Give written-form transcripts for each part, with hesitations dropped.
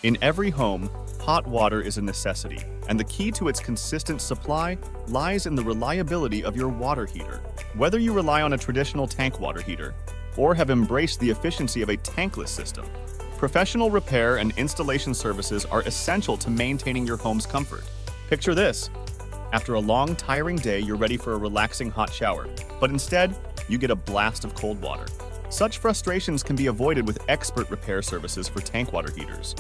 In every home, hot water is a necessity, and the key to its consistent supply lies in the reliability of your water heater. Whether you rely on a traditional tank water heater or have embraced the efficiency of a tankless system, professional repair and installation services are essential to maintaining your home's comfort. Picture this. After a long, tiring day, you're ready for a relaxing hot shower, but instead, you get a blast of cold water. Such frustrations can be avoided with expert repair services for tank water heaters.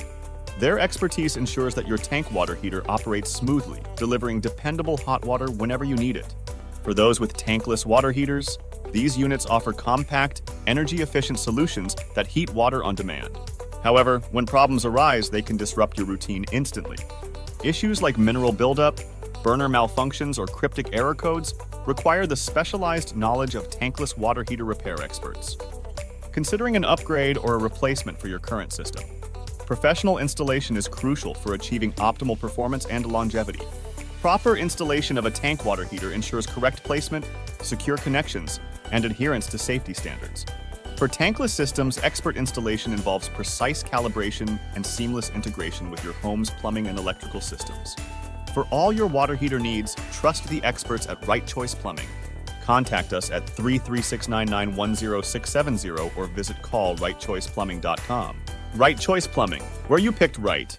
Their expertise ensures that your tank water heater operates smoothly, delivering dependable hot water whenever you need it. For those with tankless water heaters, these units offer compact, energy-efficient solutions that heat water on demand. However, when problems arise, they can disrupt your routine instantly. Issues like mineral buildup, burner malfunctions, or cryptic error codes require the specialized knowledge of tankless water heater repair experts. Considering an upgrade or a replacement for your current system, professional installation is crucial for achieving optimal performance and longevity. Proper installation of a tank water heater ensures correct placement, secure connections, and adherence to safety standards. For tankless systems, expert installation involves precise calibration and seamless integration with your home's plumbing and electrical systems. For all your water heater needs, trust the experts at Wright Choice Plumbing. Contact us at 3369910 or visit callwrightchoiceplumbing.com. Wright Choice Plumbing, where you picked right.